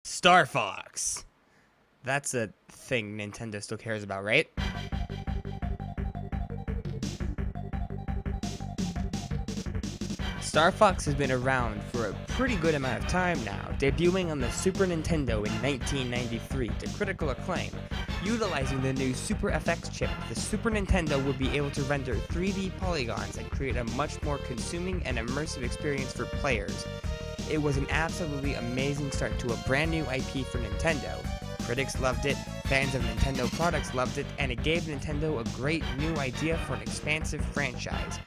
Star Fox. That's a thing Nintendo still cares about, right? Star Fox has been around for a pretty good amount of time now, debuting on the Super Nintendo in 1993 to critical acclaim. Utilizing the new Super FX chip, the Super Nintendo would be able to render 3D polygons and create a much more consuming and immersive experience for players. It was an absolutely amazing start to a brand new IP for Nintendo. Critics loved it, fans of Nintendo products loved it, and it gave Nintendo a great new idea for an expansive franchise.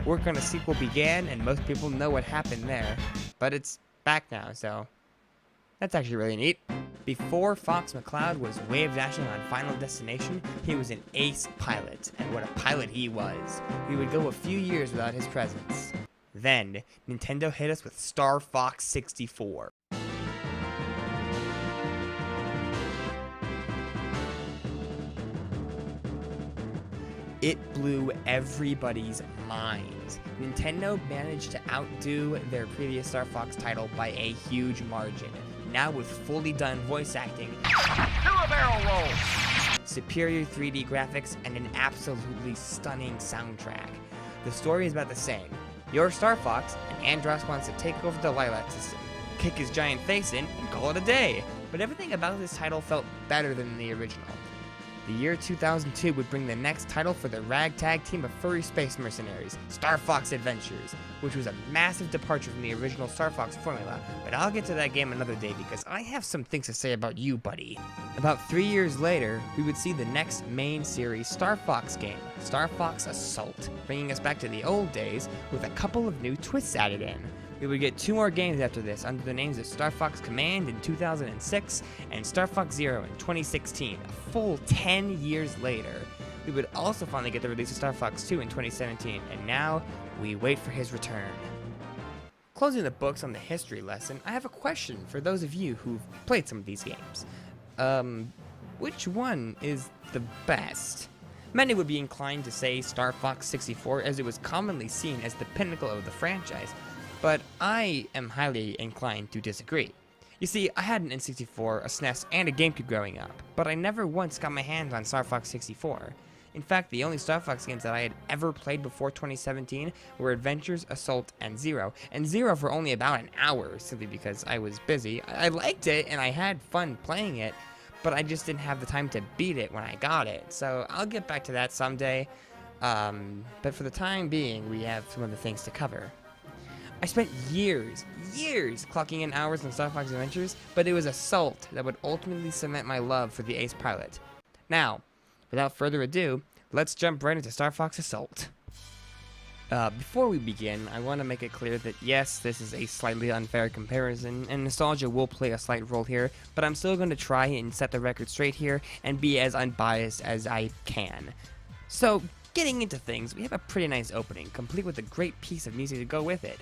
Work on a sequel began, and most people know what happened there, but it's back now, so that's actually really neat. Before Fox McCloud was wave dashing on Final Destination, he was an ace pilot, and what a pilot he was. We would go a few years without his presence. Then, Nintendo hit us with Star Fox 64. It blew everybody's minds. Nintendo managed to outdo their previous Star Fox title by a huge margin. Now with fully done voice acting, do a barrel roll, superior 3D graphics, and an absolutely stunning soundtrack. The story is about the same. You're Star Fox, and Andros wants to take over the Lilac system, kick his giant face in, and call it a day. But everything about this title felt better than the original. The year 2002 would bring the next title for the ragtag team of furry space mercenaries, Star Fox Adventures, which was a massive departure from the original Star Fox formula, but I'll get to that game another day because I have some things to say about you, buddy. About 3 years later, we would see the next main series Star Fox game, Star Fox Assault, bringing us back to the old days with a couple of new twists added in. We would get 2 more games after this under the names of Star Fox Command in 2006 and Star Fox Zero in 2016, a full 10 years later. We would also finally get the release of Star Fox 2 in 2017, and now we wait for his return. Closing the books on the history lesson, I have a question for those of you who've played some of these games. Which one is the best? Many would be inclined to say Star Fox 64 as it was commonly seen as the pinnacle of the franchise, but I am highly inclined to disagree. You see, I had an N64, a SNES, and a GameCube growing up, but I never once got my hands on Star Fox 64. In fact, the only Star Fox games that I had ever played before 2017 were Adventures, Assault, and Zero for only about an hour, simply because I was busy. I liked it, and I had fun playing it, but I just didn't have the time to beat it when I got it, so I'll get back to that someday. But for the time being, we have some other things to cover. I spent years clocking in hours on Star Fox Adventures, but it was Assault that would ultimately cement my love for the ace pilot. Now, without further ado, let's jump right into Star Fox Assault. Before we begin, I want to make it clear that yes, this is a slightly unfair comparison, and nostalgia will play a slight role here, but I'm still going to try and set the record straight here and be as unbiased as I can. So, getting into things, we have a pretty nice opening, complete with a great piece of music to go with it.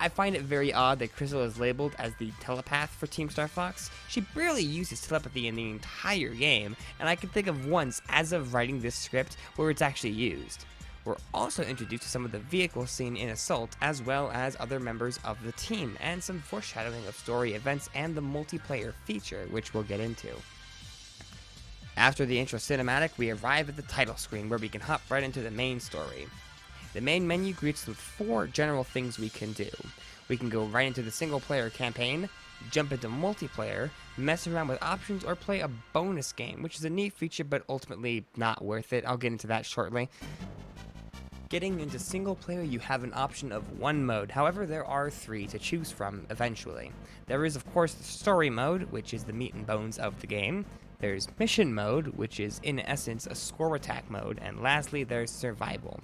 I find it very odd that Crystal is labeled as the telepath for Team Star Fox. She barely uses telepathy in the entire game, and I can think of once, as of writing this script, where it's actually used. We're also introduced to some of the vehicles seen in Assault, as well as other members of the team, and some foreshadowing of story events and the multiplayer feature, which we'll get into. After the intro cinematic, we arrive at the title screen, where we can hop right into the main story. The main menu greets us with 4 general things we can do. We can go right into the single-player campaign, jump into multiplayer, mess around with options, or play a bonus game, which is a neat feature but ultimately not worth it. I'll get into that shortly. Getting into single-player, you have an option of 1 mode, however there are 3 to choose from eventually. There is of course the story mode, which is the meat and bones of the game. There's mission mode, which is in essence a score attack mode, and lastly there's survival.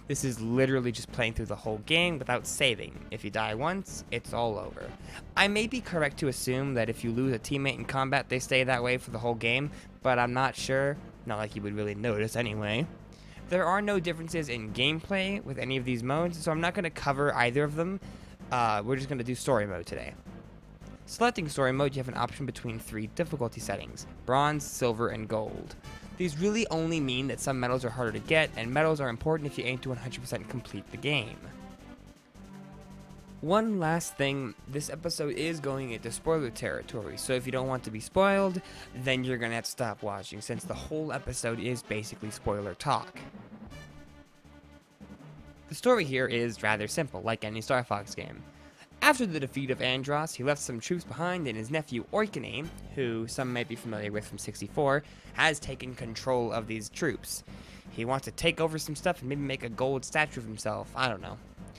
This is literally just playing through the whole game without saving. If you die once, it's all over. I may be correct to assume that if you lose a teammate in combat, they stay that way for the whole game, but I'm not sure, not like you would really notice anyway. There are no differences in gameplay with any of these modes, so I'm not going to cover either of them. We're just going to do story mode today. Selecting story mode, you have an option between 3 difficulty settings: bronze, silver, and gold. These really only mean that some medals are harder to get, and medals are important if you aim to 100% complete the game. One last thing, this episode is going into spoiler territory, so if you don't want to be spoiled, then you're gonna have to stop watching, since the whole episode is basically spoiler talk. The story here is rather simple, like any Star Fox game. After the defeat of Andross, he left some troops behind, and his nephew Oikane, who some might be familiar with from 64, has taken control of these troops. He wants to take over some stuff and maybe make a gold statue of himself, I don't know.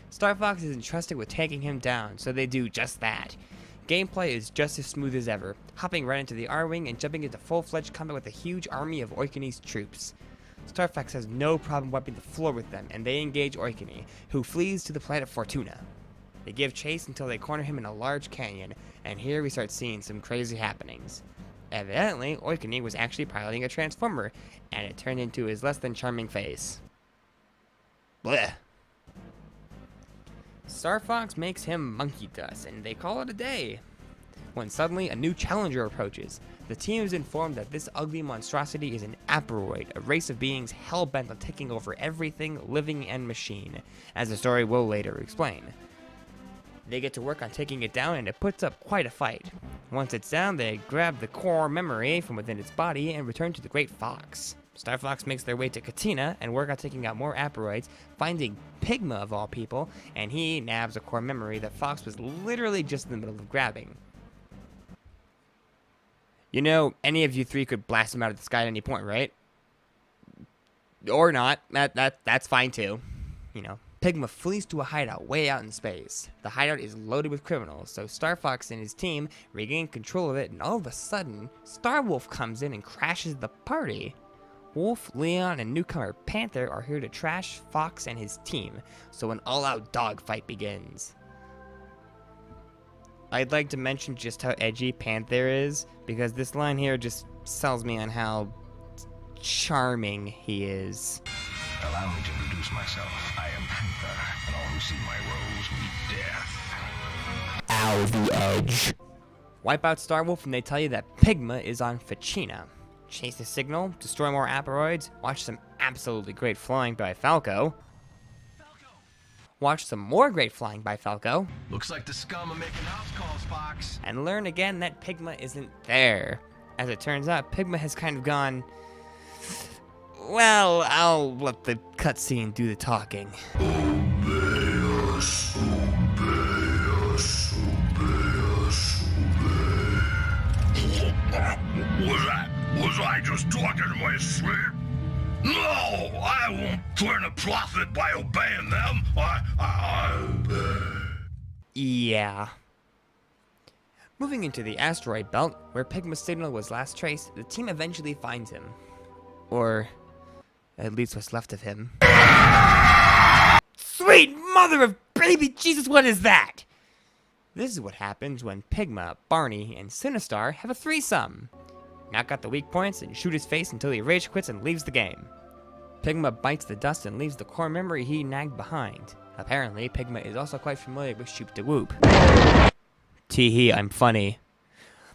Star Fox is entrusted with taking him down, so they do just that. Gameplay is just as smooth as ever, hopping right into the R-Wing and jumping into full-fledged combat with a huge army of Oikane's troops. Star Fox has no problem wiping the floor with them, and they engage Oikane, who flees to the planet Fortuna. They give chase until they corner him in a large canyon, and here we start seeing some crazy happenings. Evidently, Oikane was actually piloting a transformer, and it turned into his less than charming face. Blech. Star Fox makes him monkey dust, and they call it a day. When suddenly a new challenger approaches. The team is informed that this ugly monstrosity is an Aperoid, a race of beings hell-bent on taking over everything living and machine, as the story will later explain. They get to work on taking it down, and it puts up quite a fight. Once it's down, they grab the core memory from within its body and return to the Great Fox. Star Fox makes their way to Katina and work on taking out more Aperoids, finding Pigma of all people, and he nabs a core memory that Fox was literally just in the middle of grabbing. You know, any of you three could blast him out of the sky at any point, right? Or not. That's fine too. You know, Pigma flees to a hideout way out in space. The hideout is loaded with criminals, so Star Fox and his team regain control of it, and all of a sudden, Starwolf comes in and crashes the party. Wolf, Leon, and newcomer Panther are here to trash Fox and his team, so an all-out dogfight begins. I'd like to mention just how edgy Panther is, because this line here just sells me on how charming he is. Allow me to introduce myself. I am Panther, and all who see my rose meet death. Ow, the edge. Wipe out Starwolf and they tell you that Pigma is on Fachina. Chase the signal, destroy more Aperoids, watch some absolutely great flying by Falco. Watch some more great flying by Falco. Looks like the scum are making house calls, Fox. And learn again that Pigma isn't there. As it turns out, Pigma has kind of gone... Well, I'll let the cutscene do the talking. Obey us, obey us, obey us, obey. Was I just talking in my sleep? No, I won't turn a profit by obeying them. I obey. Yeah. Moving into the asteroid belt, where Pigma's signal was last traced, the team eventually finds him. Or, at least what's left of him. Sweet mother of baby Jesus, what is that? This is what happens when Pigma, Barney, and Sinistar have a threesome. Knock out the weak points and shoot his face until he rage quits and leaves the game. Pigma bites the dust and leaves the core memory he nagged behind. Apparently, Pigma is also quite familiar with Shoop da Whoop. Tee-hee, I'm funny.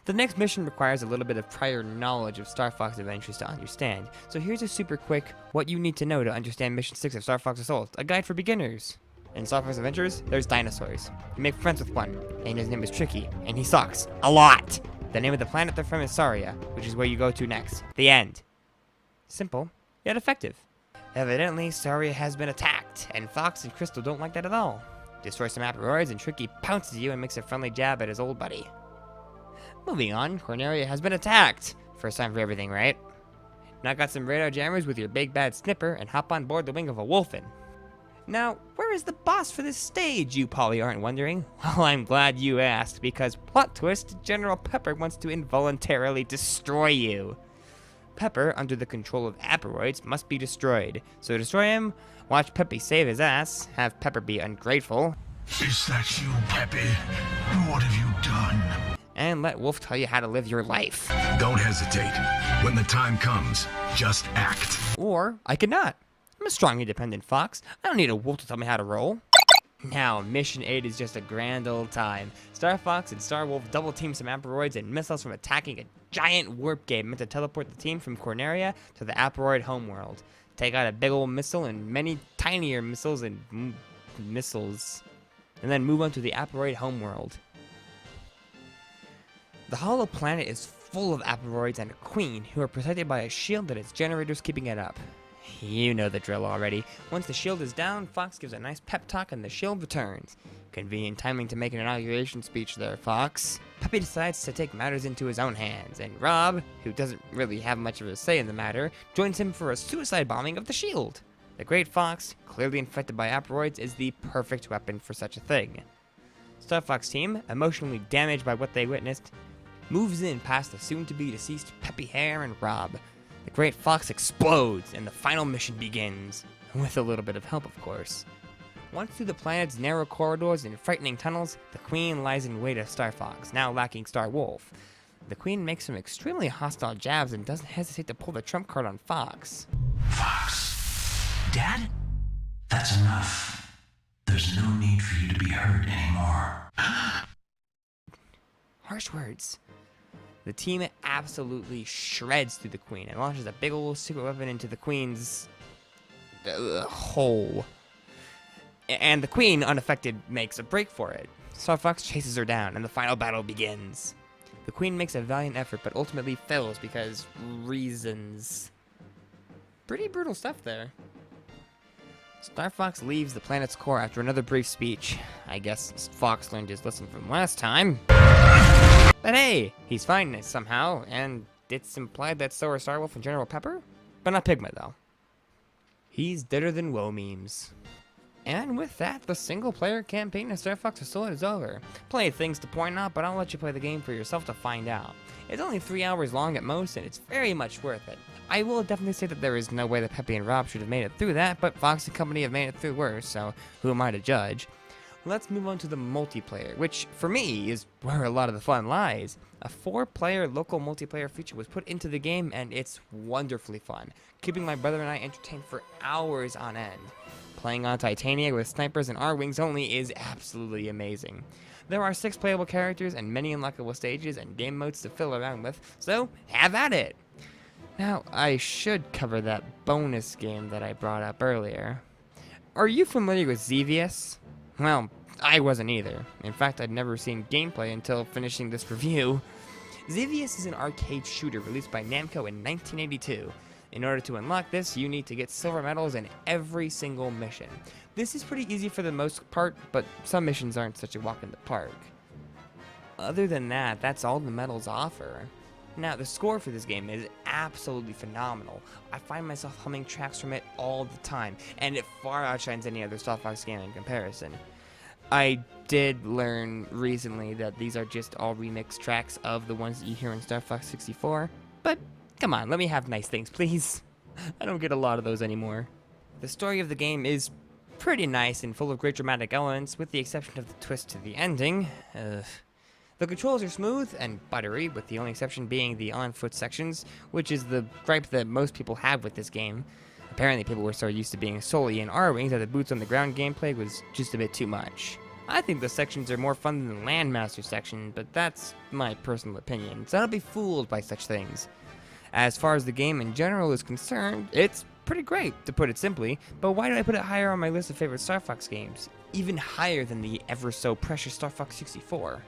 The next mission requires a little bit of prior knowledge of Star Fox Adventures to understand, so here's a super quick what you need to know to understand Mission 6 of Star Fox Assault, a guide for beginners. In Star Fox Adventures, there's dinosaurs. You make friends with one, and his name is Tricky, and he sucks. A lot! The name of the planet they're from is Saria, which is where you go to next. The end. Simple, yet effective. Evidently, Saria has been attacked, and Fox and Crystal don't like that at all. Destroy some Aperoids, and Tricky pounces you and makes a friendly jab at his old buddy. Moving on, Corneria has been attacked. First time for everything, right? Knock out some radar jammers with your big bad snipper, and hop on board the wing of a wolfen. Now, where is the boss for this stage, you probably aren't wondering? Well, I'm glad you asked, because plot twist, General Pepper wants to involuntarily destroy you. Pepper, under the control of Aperoids, must be destroyed. So to destroy him, watch Peppy save his ass, have Pepper be ungrateful. Is that you, Peppy? What have you done? And let Wolf tell you how to live your life. Don't hesitate. When the time comes, just act. Or, I could not. I'm a strong, independent fox. I don't need a wolf to tell me how to roll. Now, Mission 8 is just a grand old time. Star Fox and Star Wolf double team some Aperoids and missiles from attacking a giant warp gate meant to teleport the team from Corneria to the Aperoid homeworld. Take out a big old missile and many tinier missiles and missiles. and then move on to the Aperoid homeworld. The hollow planet is full of Aperoids and a queen, who are protected by a shield that is generators keeping it up. You know the drill already. Once the shield is down, Fox gives a nice pep talk and the shield returns. Convenient timing to make an inauguration speech there, Fox. Peppy decides to take matters into his own hands, and Rob, who doesn't really have much of a say in the matter, joins him for a suicide bombing of the shield. The Great Fox, clearly infected by Aperoids, is the perfect weapon for such a thing. Star Fox team, emotionally damaged by what they witnessed, moves in past the soon-to-be deceased Peppy Hare and Rob. The Great Fox explodes, and the final mission begins. With a little bit of help, of course. Once through the planet's narrow corridors and frightening tunnels, the Queen lies in wait of Star Fox, now lacking Star Wolf. The Queen makes some extremely hostile jabs and doesn't hesitate to pull the trump card on Fox. Fox. Dad? That's enough. There's no need for you to be hurt anymore. Harsh words. The team absolutely shreds through the Queen and launches a big old secret weapon into the Queen's hole. And the Queen, unaffected, makes a break for it. Star Fox chases her down, and the final battle begins. The Queen makes a valiant effort, but ultimately fails because reasons. Pretty brutal stuff there. Star Fox leaves the planet's core after another brief speech. I guess Fox learned his lesson from last time. But hey, he's fine somehow, and it's implied that so are Starwolf and General Pepper? But not Pigma, though. He's deader than woe memes. And with that, the single-player campaign of Star Fox Assault is over. Plenty of things to point out, but I'll let you play the game for yourself to find out. It's only 3 hours long at most, and it's very much worth it. I will definitely say that there is no way that Peppy and Rob should have made it through that, but Fox and company have made it through worse, so who am I to judge? Let's move on to the multiplayer, which, for me, is where a lot of the fun lies. A 4-player local multiplayer feature was put into the game, and it's wonderfully fun, keeping my brother and I entertained for hours on end. Playing on Titania with snipers and R-Wings only is absolutely amazing. There are 6 playable characters and many unlockable stages and game modes to fill around with, so have at it! Now, I should cover that bonus game that I brought up earlier. Are you familiar with Xevious? Well, I wasn't either. In fact, I'd never seen gameplay until finishing this review. Xevious is an arcade shooter released by Namco in 1982. In order to unlock this, you need to get silver medals in every single mission. This is pretty easy for the most part, but some missions aren't such a walk in the park. Other than that, that's all the medals offer. Now, the score for this game is absolutely phenomenal. I find myself humming tracks from it all the time, and it far outshines any other Star Fox game in comparison. I did learn recently that these are just all remixed tracks of the ones that you hear in Star Fox 64, but come on, let me have nice things, please. I don't get a lot of those anymore. The story of the game is pretty nice and full of great dramatic elements, with the exception of the twist to the ending. The controls are smooth and buttery, with the only exception being the on-foot sections, which is the gripe that most people have with this game. Apparently people were so used to being solely in R-Wings that the boots on the ground gameplay was just a bit too much. I think the sections are more fun than the Landmaster section, but that's my personal opinion, so don't be fooled by such things. As far as the game in general is concerned, it's pretty great, to put it simply, but why did I put it higher on my list of favorite Star Fox games? Even higher than the ever-so-precious Star Fox 64.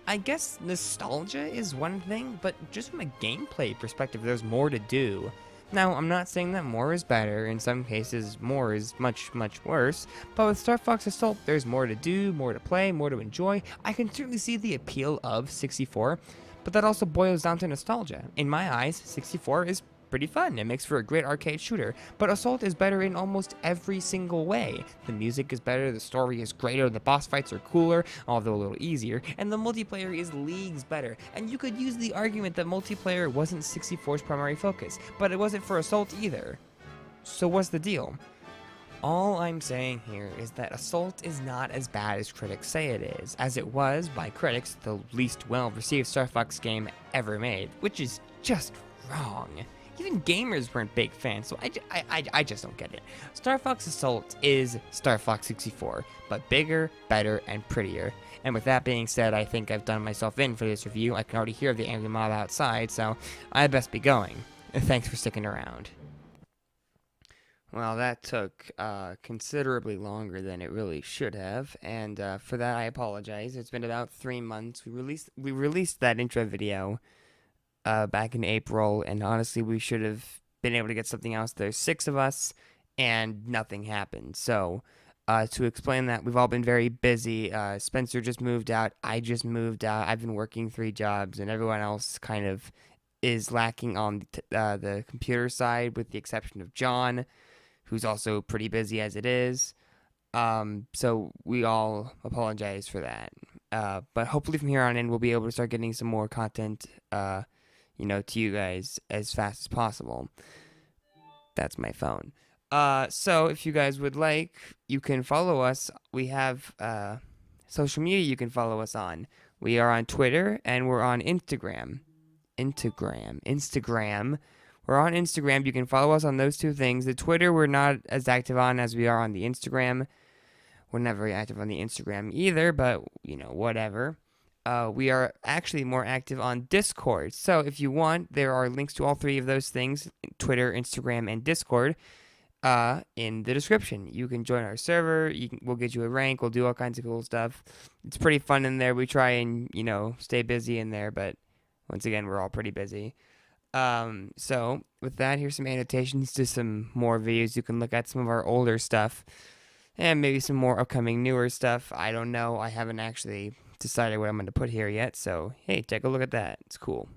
I guess nostalgia is one thing, but just from a gameplay perspective, there's more to do. Now, I'm not saying that more is better. In some cases, more is much, much worse. But with Star Fox Assault, there's more to do, more to play, more to enjoy. I can certainly see the appeal of 64, but that also boils down to nostalgia. In my eyes, 64 is pretty fun. It makes for a great arcade shooter, but Assault is better in almost every single way. The music is better, the story is greater, the boss fights are cooler, although a little easier, and the multiplayer is leagues better. And you could use the argument that multiplayer wasn't 64's primary focus, but it wasn't for Assault either. So what's the deal? All I'm saying here is that Assault is not as bad as critics say it is, as it was, by critics, the least well-received Star Fox game ever made, which is just wrong. Even gamers weren't big fans, so I just don't get it. Star Fox Assault is Star Fox 64, but bigger, better, and prettier. And with that being said, I think I've done myself in for this review. I can already hear the angry mob outside, so I best be going. Thanks for sticking around. Well, that took considerably longer than it really should have, and for that I apologize. It's been about 3 months. We released that intro video back in April, and honestly, we should have been able to get something else. There's 6 of us, and nothing happened. So, to explain that, we've all been very busy. Spencer just moved out. I just moved out. I've been working 3 jobs, and everyone else kind of is lacking on the computer side, with the exception of John, who's also pretty busy as it is. So we all apologize for that. But hopefully from here on in, we'll be able to start getting some more content, to you guys as fast as possible. That's my phone. So if you guys would like, you can follow us. We have social media you can follow us on. We are on Twitter and we're on Instagram. Instagram. We're on Instagram. You can follow us on those 2 things. The Twitter we're not as active on as we are on the Instagram. We're not very active on the Instagram either, but, whatever. We are actually more active on Discord. So if you want, there are links to all 3 of those things, Twitter, Instagram, and Discord, in the description. You can join our server. We'll get you a rank. We'll do all kinds of cool stuff. It's pretty fun in there. We try and, stay busy in there, but once again, we're all pretty busy. So with that, here's some annotations to some more videos. You can look at some of our older stuff and maybe some more upcoming newer stuff. I don't know. I haven't actually decided what I'm going to put here yet. So, hey, take a look at that. It's cool.